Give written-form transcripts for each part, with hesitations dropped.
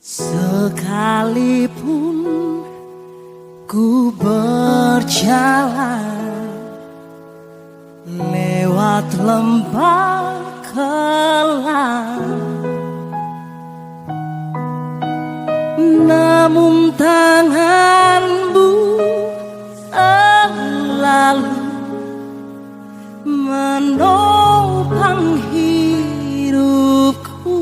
Sekalipun ku berjalan lewat lembah kelam, namun tanganmu selalu menopang hidupku.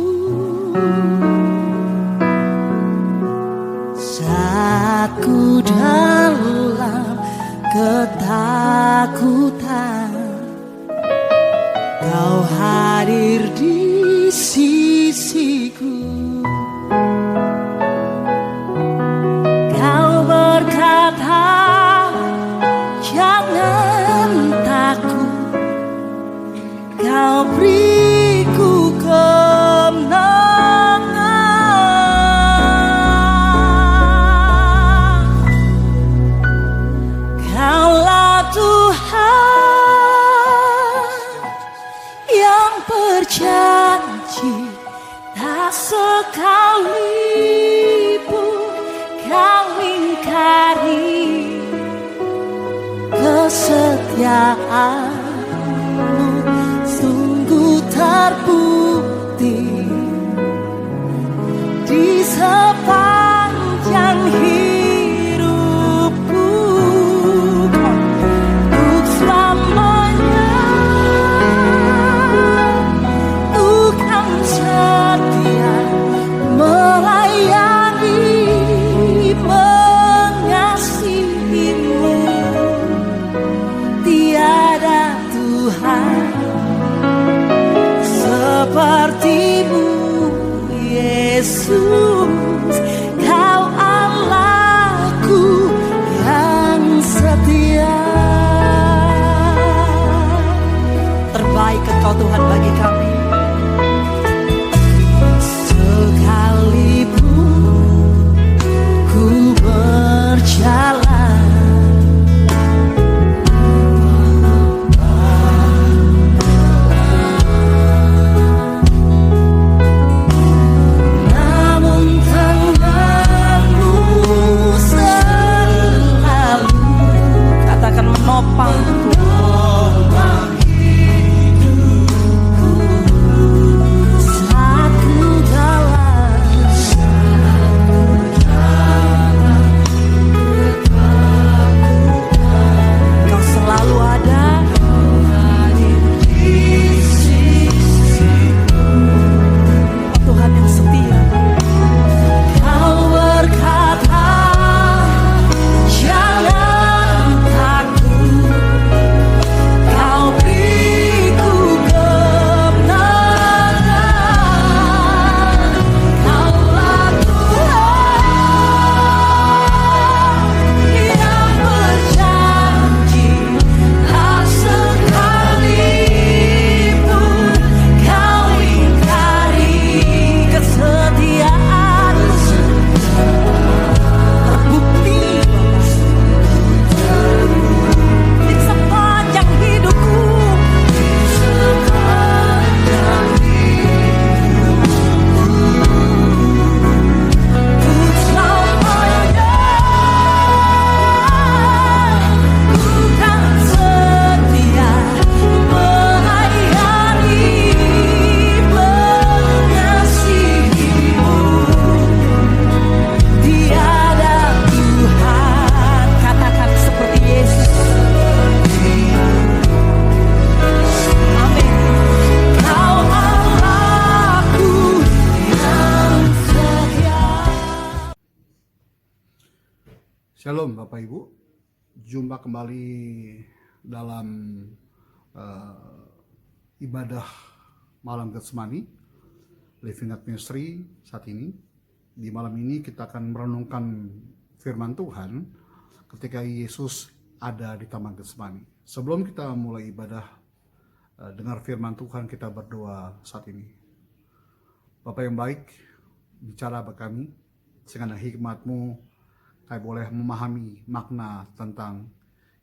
Saat ku dalam ketakutan, Kau hadir di sisiku. Kau berkata, jangan takut. Kau beriku kemenangan. Kaulah Tuhan yang berjanji, tak sekalipun Kau ingkari kesetiaan-Mu. Sungguh terbukti di sepanjang hidupku. Untuk selamanya Ku kan setia melayani, mengasihi-Mu. Tiada Tuhan seperti-Mu, Yesus. Kau Allahku yang setia. Terbaik Engkau Tuhan bagi kami. Sekalipun ku berjalan menopang hidupku. Saat ku jalan Kau selalu ada di sisiku. Tuhan yang setia. Kau berkata, jangan takut. Kau beriku kemenangan. Kaulah Tuhan yang berjanji, tak sekalipun Kau ingkari kesetiaan-Mu. Terbukti di sepanjang hidupku. Untuk selamanya Ku kan setia melayani, mengasihi-Mu. Tiada Tuhan, katakan seperti Yesus. Amin. Kau Allahku yang setia. Shalom Bapak Ibu, jumpa kembali dalam ibadah malam Getsemani Living God Ministry saat ini. Di malam ini kita akan merenungkan firman Tuhan ketika Yesus ada di Taman Getsemani. Sebelum kita mulai ibadah dengar firman Tuhan, kita berdoa saat ini. Bapa yang baik, bicara bagi kami, sehingga hikmat-Mu kami boleh memahami makna tentang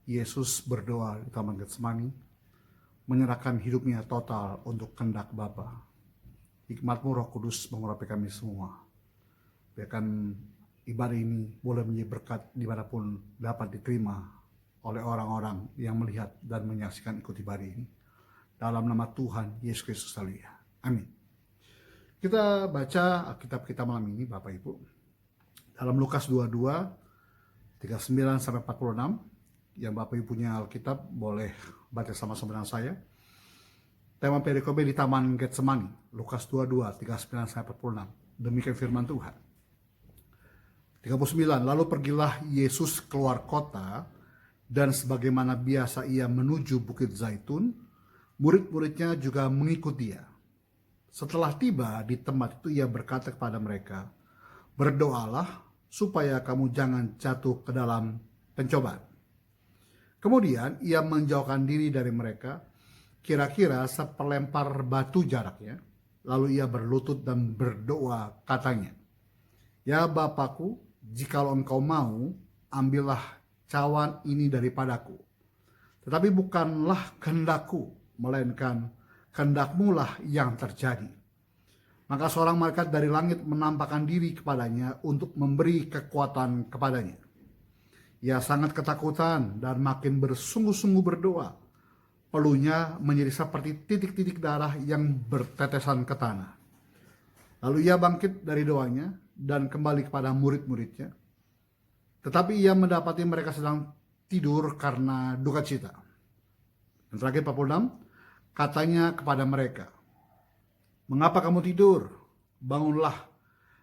Yesus berdoa di Taman Getsemani, menyerahkan hidupnya total untuk kehendak Bapa. Hikmat-Mu Roh Kudus mengurapi kami semua. Biarkan ibadah ini boleh menjadi berkat dimanapun dapat diterima oleh orang-orang yang melihat dan menyaksikan ikut ibadah ini. Dalam nama Tuhan Yesus Kristus Haleluya. Amin. Kita baca Alkitab kita malam ini Bapak Ibu. Dalam Lukas 22, 39 sampai 46. Yang Bapak Ibu punya Alkitab boleh baca sama-sama dengan saya. Tema perikope di Taman Getsemani. Lukas 22, 39 sampai 46. Demikian firman Tuhan. 39. Lalu pergilah Yesus keluar kota, dan sebagaimana biasa ia menuju Bukit Zaitun, murid-muridnya juga mengikut dia. Setelah tiba di tempat itu ia berkata kepada mereka, "Berdoalah supaya kamu jangan jatuh ke dalam pencobaan." Kemudian ia menjauhkan diri dari mereka, kira-kira seperlempar batu jaraknya. Lalu ia berlutut dan berdoa katanya, "Ya Bapakku, jikalau engkau mau, ambillah cawan ini daripadaku. Tetapi bukanlah kehendakku, melainkan kehendakmu lah yang terjadi." Maka seorang malaikat dari langit menampakkan diri kepadanya untuk memberi kekuatan kepadanya. Ia sangat ketakutan dan makin bersungguh-sungguh berdoa. Peluhnya menjadi seperti titik-titik darah yang bertetesan ke tanah. Lalu ia bangkit dari doanya dan kembali kepada murid-muridnya. Tetapi ia mendapati mereka sedang tidur karena duka cita. Dan terakhir 46, katanya kepada mereka, "Mengapa kamu tidur? Bangunlah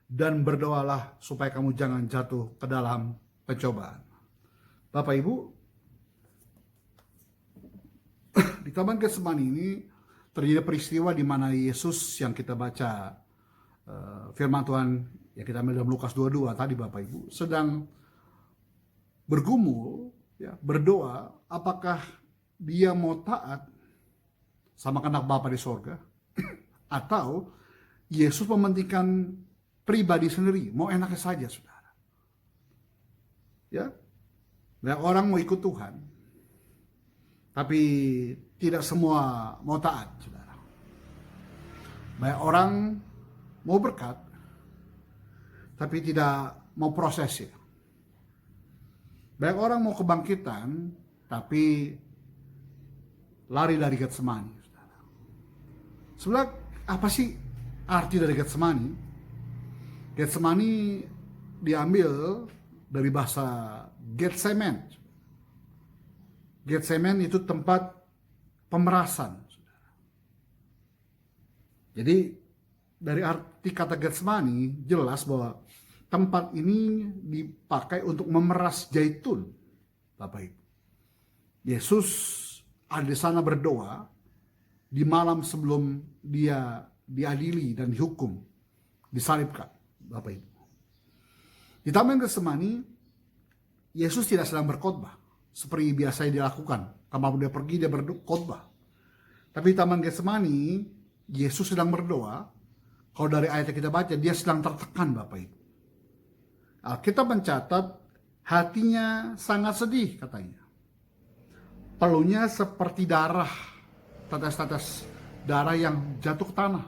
dan berdoalah supaya kamu jangan jatuh ke dalam pencobaan." Bapak Ibu, di Taman Getsemani ini terjadi peristiwa di mana Yesus yang kita baca firman Tuhan yang kita ambil dalam Lukas 22 tadi Bapak Ibu sedang bergumul, ya, berdoa apakah dia mau taat sama kehendak Bapa di sorga atau Yesus mementingkan pribadi sendiri, mau enaknya saja, saudara. Ya, banyak orang mau ikut Tuhan, tapi tidak semua mau taat, saudara. Banyak orang mau berkat, tapi tidak mau prosesnya. Banyak orang mau kebangkitan, tapi lari dari Getsemani. Sebenarnya apa sih arti dari Getsemani? Getsemani diambil dari bahasa Getsemen. Getsemen itu tempat pemerasan. Jadi dari arti kata Getsemani jelas bahwa tempat ini dipakai untuk memeras zaitun, Bapak Ibu. Yesus ada di sana berdoa di malam sebelum dia diadili dan dihukum, disalibkan, Bapak Ibu. Di Taman Getsemani, Yesus tidak sedang berkhotbah seperti biasa yang dilakukan. Kemana dia pergi dia berkhotbah. Tapi di Taman Getsemani, Yesus sedang berdoa. Kalau dari ayat yang kita baca, dia sedang tertekan, Bapak Ibu. Kita mencatat hatinya sangat sedih, katanya. Peluhnya seperti darah, tetes-tetes darah yang jatuh ke tanah.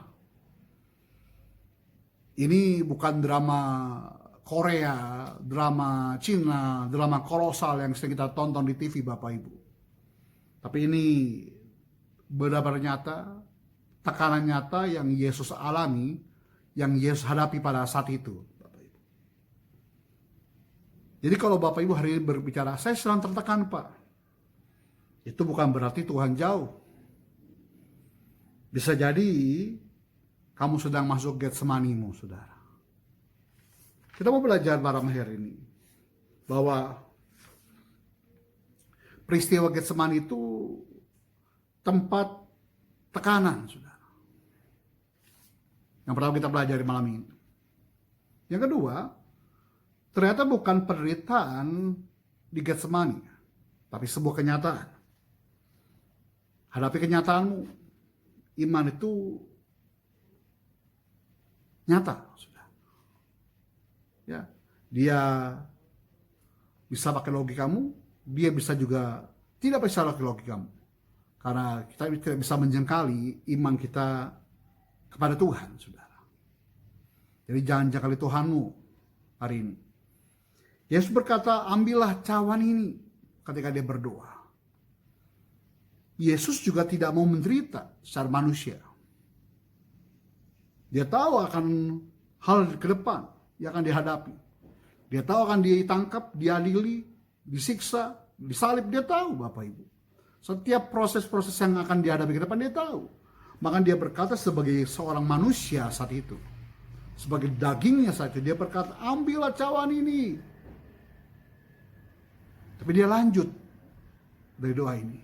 Ini bukan drama Korea, drama Cina, drama kolosal yang sering kita tonton di TV, Bapak Ibu. Tapi ini benar-benar nyata, tekanan nyata yang Yesus alami, yang Yesus hadapi pada saat itu, Bapak Ibu. Jadi kalau Bapak Ibu hari ini berbicara, "Saya sedang tertekan, Pak," itu bukan berarti Tuhan jauh. Bisa jadi kamu sedang masuk Getsemanimu, saudara. Kita mau belajar bareng hari ini bahwa peristiwa Getsemani itu tempat tekanan, saudara. Yang pertama kita belajar di malam ini. Yang kedua, ternyata bukan penderitaan di Getsemani, tapi sebuah kenyataan. Hadapi kenyataanmu. Iman itu nyata, sudah. Ya, dia bisa pakai logikamu, dia bisa juga tidak bisa pakai logikamu. Karena kita tidak bisa menjengkali iman kita kepada Tuhan, saudara. Jadi jangan jengkali Tuhanmu. hari ini. Yesus berkata, ambillah cawan ini ketika dia berdoa. Yesus juga tidak mau menderita secara manusia. Dia tahu akan hal ke depan yang akan dihadapi. Dia tahu akan ditangkap, diadili, disiksa, disalib. Dia tahu Bapak Ibu. Setiap proses-proses yang akan dihadapi ke depan dia tahu. Maka dia berkata sebagai seorang manusia saat itu. Sebagai dagingnya saat itu. Dia berkata, ambillah cawan ini. Tapi dia lanjut dari doa ini.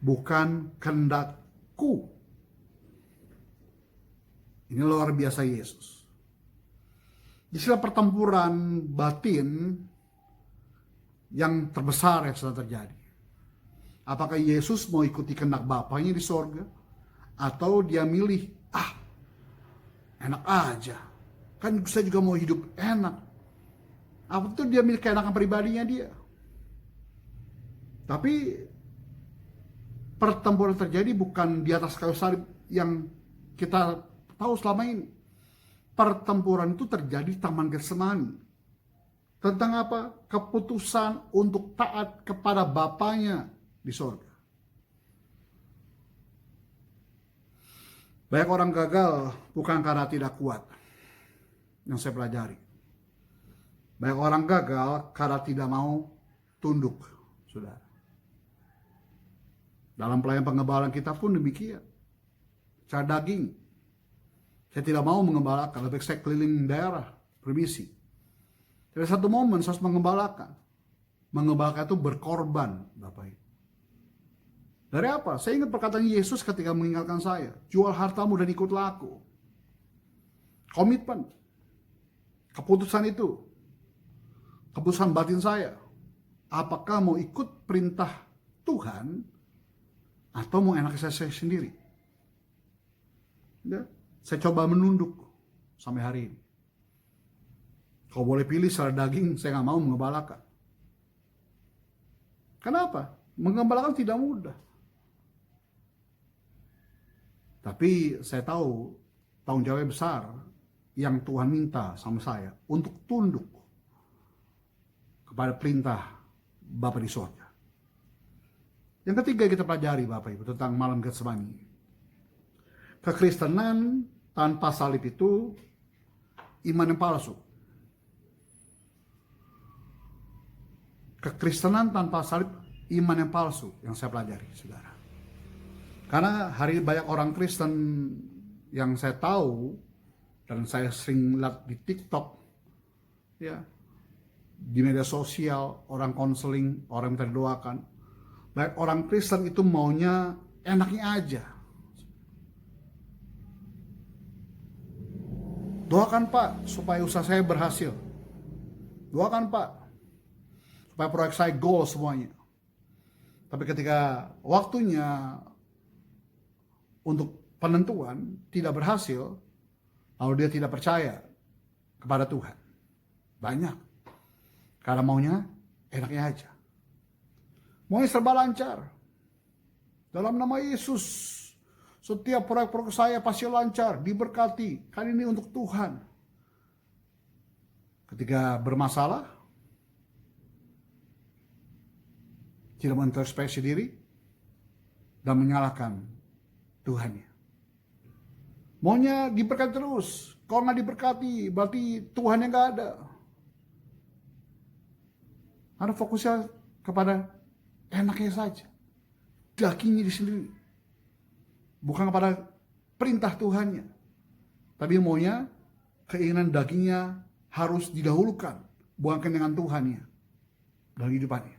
Bukan kehendakku. Ini luar biasa Yesus. Disinilah pertempuran batin yang terbesar yang sedang terjadi. Apakah Yesus mau ikuti kehendak Bapaknya di sorga? Atau dia milih, enak aja. Kan saya juga mau hidup enak. Apa itu dia milih keenakan pribadinya dia. Tapi pertempuran terjadi bukan di atas kayu salib yang kita tahu selama ini. Pertempuran itu terjadi di Taman Getsemani. Tentang apa? Keputusan untuk taat kepada Bapaknya di surga. Banyak orang gagal bukan karena tidak kuat. Yang saya pelajari. Banyak orang gagal karena tidak mau tunduk, saudara. Dalam pelayanan pengembalaan kita pun demikian. Cara daging. Saya tidak mau mengembalakan, lebih saya keliling daerah, permisi. Dari satu momen saya harus mengembalakan. Mengembalakan itu berkorban, Bapak Ibu. Dari apa? Saya ingat perkataan Yesus ketika mengingatkan saya. Jual hartamu dan ikutlah aku. Komitmen. Keputusan itu. Keputusan batin saya. Apakah mau ikut perintah Tuhan atau mau enak saya sendiri? Ya, saya coba menunduk sampai hari ini. Kalau boleh pilih secara daging, saya nggak mau mengembalakan. Kenapa? Mengembalakan tidak mudah. Tapi saya tahu tanggung jawabnya besar yang Tuhan minta sama saya untuk tunduk kepada perintah Bapa di surga. Yang ketiga kita pelajari Bapak Ibu tentang malam Getsemani. Kekristenan tanpa salib itu iman yang palsu. Kekristenan tanpa salib iman yang palsu yang saya pelajari, saudara. Karena hari banyak orang Kristen yang saya tahu dan saya sering lihat di TikTok, ya, di media sosial, orang konseling, orang minta didoakan. Baik orang Kristen itu maunya enaknya aja. Doakan Pak supaya usaha saya berhasil. Doakan Pak supaya proyek saya goal semuanya. Tapi ketika waktunya untuk penentuan tidak berhasil, lalu dia tidak percaya kepada Tuhan. Banyak. Karena maunya enaknya aja. Maunya serba lancar. Dalam nama Yesus, setiap proyek-proyek saya pasti lancar, diberkati. Kali ini untuk Tuhan. Ketika bermasalah, tidak mengintrospeksi diri, dan menyalahkan Tuhannya. Maunya diberkati terus. Kalau nggak diberkati, berarti Tuhan yang nggak ada. Ada fokusnya kepada enaknya saja. Dagingnya di sendiri. Bukan kepada perintah Tuhannya. Tapi maunya keinginan dagingnya harus didahulukan. Bukan dengan Tuhannya. Dalam hidupannya.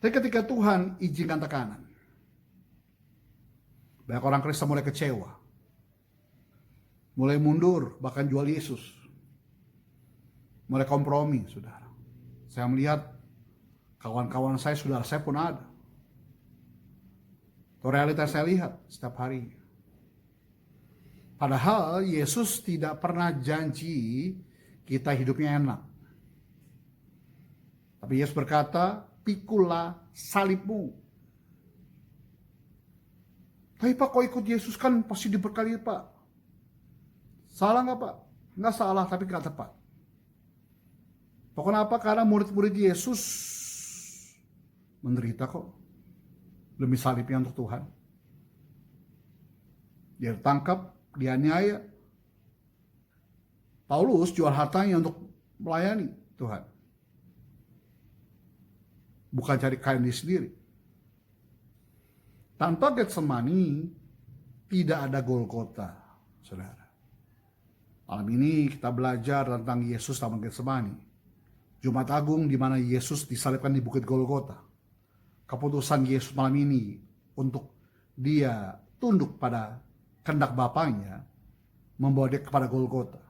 Tapi ketika Tuhan izinkan tekanan. Banyak orang Kristen mulai kecewa. Mulai mundur, bahkan jual Yesus. Mulai kompromi, saudara. Saya melihat kawan-kawan saya, saudara saya pun ada. Itu realitas saya lihat setiap hari. Padahal Yesus tidak pernah janji kita hidupnya enak. Tapi Yesus berkata, pikulah salibmu. Tapi Pak, kok ikut Yesus kan pasti diberkati Pak. Salah nggak Pak? Nggak salah, tapi nggak tepat. Kenapa? Karena murid-murid Yesus menderita kok demi salibnya untuk Tuhan. Dia ditangkap, dianiaya. Paulus jual hartanya untuk melayani Tuhan. Bukan cari kain di sendiri. Tanpa Getsemani, tidak ada Golgota, saudara. Malam ini kita belajar tentang Yesus taman Getsemani. Jumat Agung di mana Yesus disalibkan di Bukit Golgota. Keputusan Yesus malam ini untuk dia tunduk pada kehendak Bapaknya membawa dia kepada Golgota.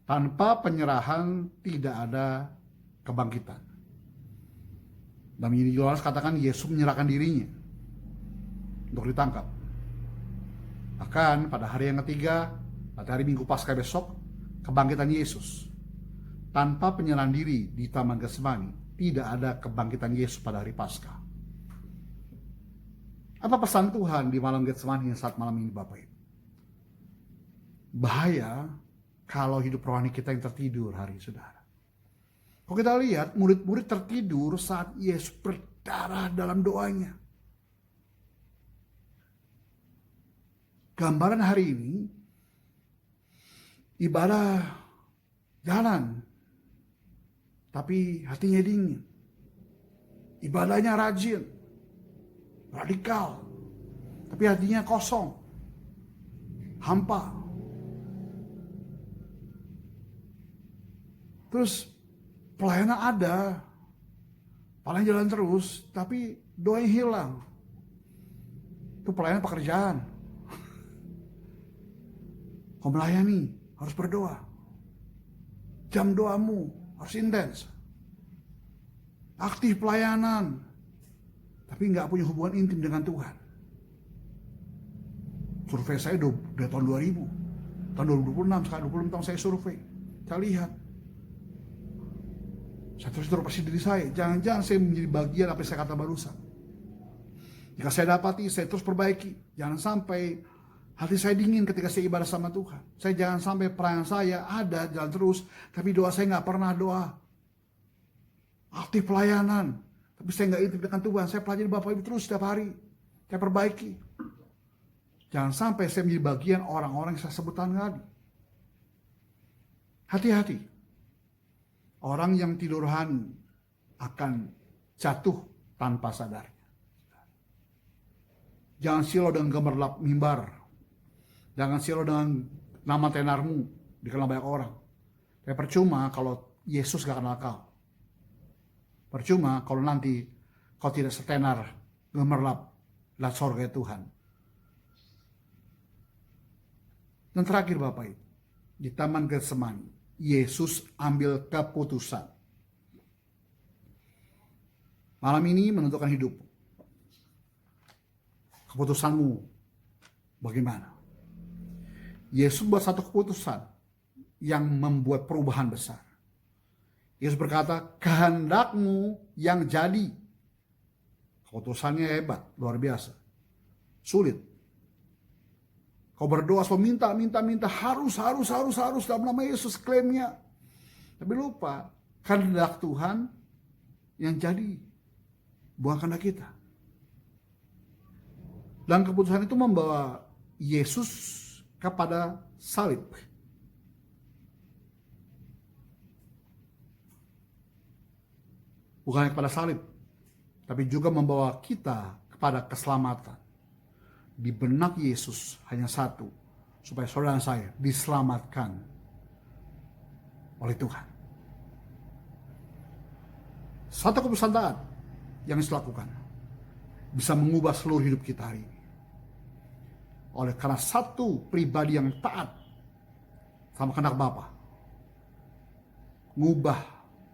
Tanpa penyerahan tidak ada kebangkitan. Dalam Injil Yohanes katakan Yesus menyerahkan dirinya untuk ditangkap. Bahkan pada hari yang ketiga, pada hari Minggu Paskah besok, kebangkitan Yesus. Tanpa penyerahan diri di Taman Getsemani, tidak ada kebangkitan Yesus pada hari Paskah. Apa pesan Tuhan di malam Getsemani saat malam ini Bapak Ibu? Bahaya kalau hidup rohani kita yang tertidur hari saudara. Kalau kita lihat murid-murid tertidur saat Yesus berdarah dalam doanya. Gambaran hari ini ibadah jalan, tapi hatinya dingin. Ibadahnya rajin, radikal, tapi hatinya kosong, hampa. Terus pelayanan ada, pelayanan jalan terus, tapi doanya hilang. Itu pelayanan pekerjaan. Kau melayani, harus berdoa. Jam doamu harus intens. Aktif pelayanan, tapi nggak punya hubungan intim dengan Tuhan. Survei saya udah tahun 2000, tahun 2026, sekarang 26 tahun saya survei. Saya lihat. Saya terus introspeksi diri saya. Jangan-jangan saya menjadi bagian apa yang saya kata barusan. Jika saya dapati, saya terus perbaiki. Jangan sampai hati saya dingin ketika saya ibadah sama Tuhan. Saya jangan sampai pelayanan saya ada jalan terus, tapi doa saya nggak pernah doa. Aktif pelayanan, tapi saya nggak intim dengan Tuhan. Saya pelajari Bapak Ibu terus setiap hari. Saya perbaiki. Jangan sampai saya menjadi bagian orang-orang yang saya sebutkan tadi. Hati-hati. Orang yang tidur rohani akan jatuh tanpa sadar. Jangan silau dengan gemerlap mimbar. Jangan silau dengan nama tenarmu dikenal banyak orang. Tapi percuma kalau Yesus gak kenal kau. Percuma kalau nanti kau tidak setenar gemerlap lihat sorga Tuhan. Dan terakhir Bapak Ibu, di Taman Getsemani, Yesus ambil keputusan. Malam ini menentukan hidupmu. Keputusanmu bagaimana? Yesus buat satu keputusan yang membuat perubahan besar. Yesus berkata, kehendakmu yang jadi. Keputusannya hebat, luar biasa. Sulit. Kau berdoa, minta, harus dalam nama Yesus klaimnya. Tapi lupa, kehendak Tuhan yang jadi, bukan kehendak kita. Dan keputusan itu membawa Yesus kepada salib. Bukan kepada salib, tapi juga membawa kita kepada keselamatan. Di benak Yesus hanya satu, supaya saudara saya diselamatkan oleh Tuhan. Satu keputusan taat yang Yesus lakukan bisa mengubah seluruh hidup kita hari ini. Oleh karena satu pribadi yang taat sama kehendak Bapa, ngubah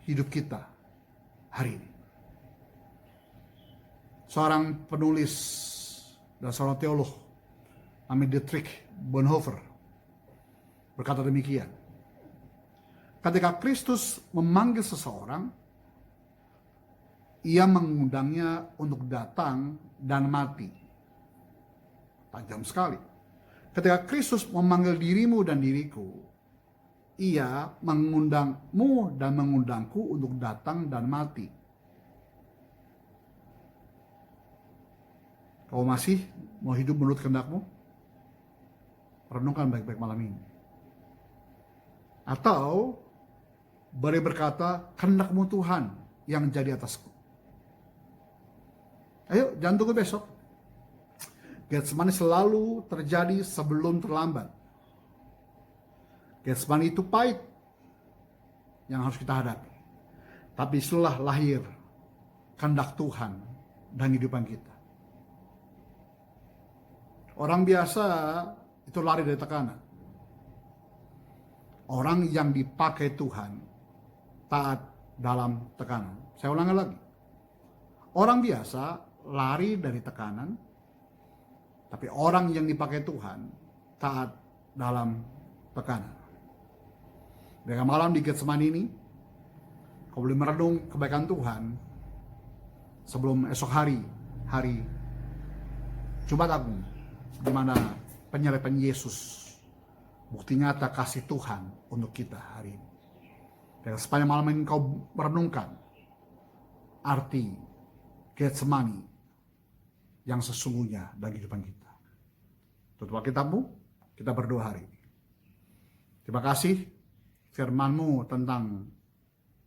hidup kita hari ini. Seorang penulis dan seorang teolog namanya Dietrich Bonhoeffer berkata demikian. Ketika Kristus memanggil seseorang, ia mengundangnya untuk datang dan mati. Tajam sekali. Ketika Kristus memanggil dirimu dan diriku, Ia mengundangmu dan mengundangku untuk datang dan mati. Kau masih mau hidup menurut kehendakmu? Renungkan baik-baik malam ini. Atau boleh berkata, kehendakmu Tuhan yang jadi atasku. Ayo, jangan tunggu besok. Getsemani selalu terjadi sebelum terlambat. Getsemani itu pahit yang harus kita hadapi. Tapi setelah lahir kehendak Tuhan dan kehidupan kita. Orang biasa itu lari dari tekanan. Orang yang dipakai Tuhan taat dalam tekanan. Saya ulangi lagi. Orang biasa lari dari tekanan, tapi orang yang dipakai Tuhan taat dalam tekanan. Dengan malam di Getsemani ini, kau boleh merenung kebaikan Tuhan sebelum esok hari Jumat Agung, di mana penyerahan Yesus bukti nyata kasih Tuhan untuk kita hari ini. Dan sepanjang malam ini kau merenungkan arti Getsemani yang sesungguhnya dalam kehidupan kita. Tutup Alkitabmu, kita berdoa hari ini. Terima kasih firman-Mu tentang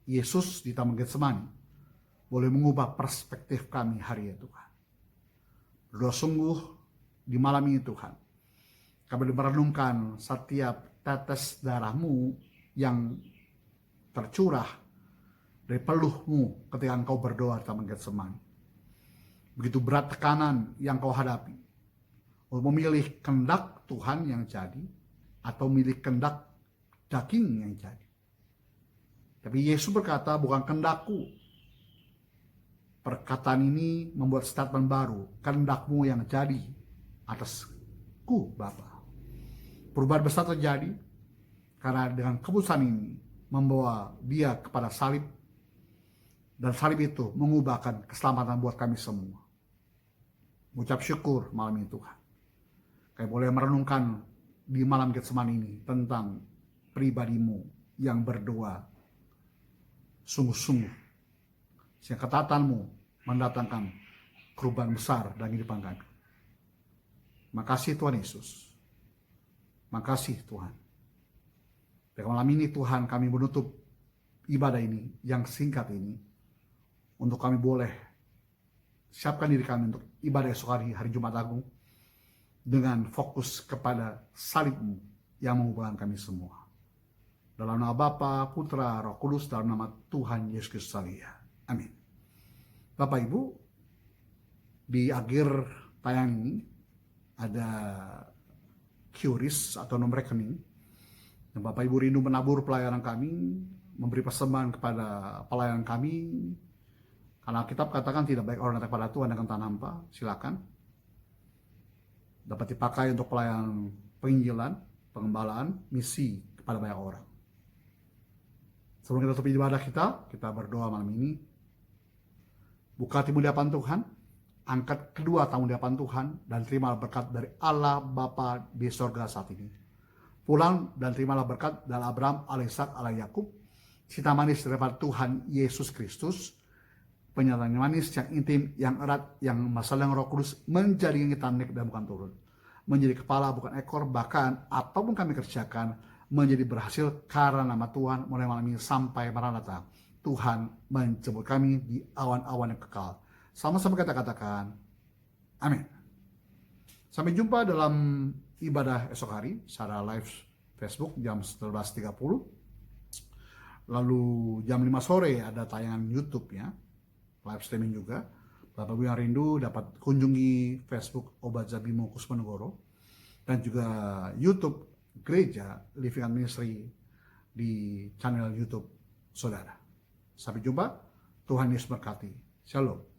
Yesus di Taman Getsemani boleh mengubah perspektif kami hari ini Tuhan. Berdoa sungguh di malam ini Tuhan, kami merenungkan setiap tetes darah-Mu yang tercurah dari peluh-Mu ketika Engkau berdoa di Taman Getsemani. Begitu berat tekanan yang Kau hadapi untuk memilih kehendak Tuhan yang jadi atau memilih kehendak daging yang jadi. Tapi Yesus berkata, bukan kehendakku. Perkataan ini membuat statement baru, kehendak-Mu yang jadi atasku Bapa. Perubahan besar terjadi karena dengan keputusan ini membawa Dia kepada salib, dan salib itu mengubahkan keselamatan buat kami semua. Mengucap syukur malam ini Tuhan. Kami boleh merenungkan di malam Getsemani ini tentang pribadi-Mu yang berdoa sungguh-sungguh. Sehingga ketaatan-Mu mendatangkan perubahan besar dalam kehidupan kami. Makasih Tuhan Yesus. Makasih Tuhan. Dan malam ini Tuhan kami menutup ibadah ini yang singkat ini untuk kami boleh siapkan diri kami untuk ibadah esok hari Jumat Agung dengan fokus kepada salib-Mu yang menghubungkan kami semua. Dalam nama Bapa, Putra, Roh Kudus, dalam nama Tuhan Yesus Kristus Salia. Amin. Bapak Ibu, di akhir tayang ini ada QRIS atau nomor rekening. Dan Bapak Ibu rindu menabur pelayanan kami, memberi persembahan kepada pelayanan kami. Karena Alkitab katakan tidak baik orang datang kepada Tuhan dengan tanah hampa. Silakan. Dapat dipakai untuk pelayanan penginjilan, pengembalaan, misi kepada banyak orang. Sebelum kita tutup ibadah kita berdoa malam ini. Buka hatimu di hadapan Tuhan, angkat kedua tanganmu di hadapan Tuhan, dan terimalah berkat dari Allah Bapa di sorga saat ini. Pulang dan terimalah berkat dari Abraham, Alishak, Yakub, cinta manis daripada Tuhan Yesus Kristus, penyertaan manis yang intim, yang erat, yang masalah yang Roh Kudus menjadi yang kita naik dan bukan turun, menjadi kepala bukan ekor, bahkan apapun kami kerjakan menjadi berhasil karena nama Tuhan mulai malam ini sampai Maranatha. Tuhan menjemput kami di awan-awan yang kekal. Sama-sama kita katakan amin. Sampai jumpa dalam ibadah esok hari secara live Facebook jam 11.30. Lalu jam 5 sore ada tayangan YouTube ya, live streaming juga. Bapak Ibu yang rindu dapat kunjungi Facebook Obat Zabimo Kusmanegoro dan juga YouTube Gereja Living and Ministry di channel YouTube saudara. Sampai jumpa, Tuhan Yesus berkati. Shalom.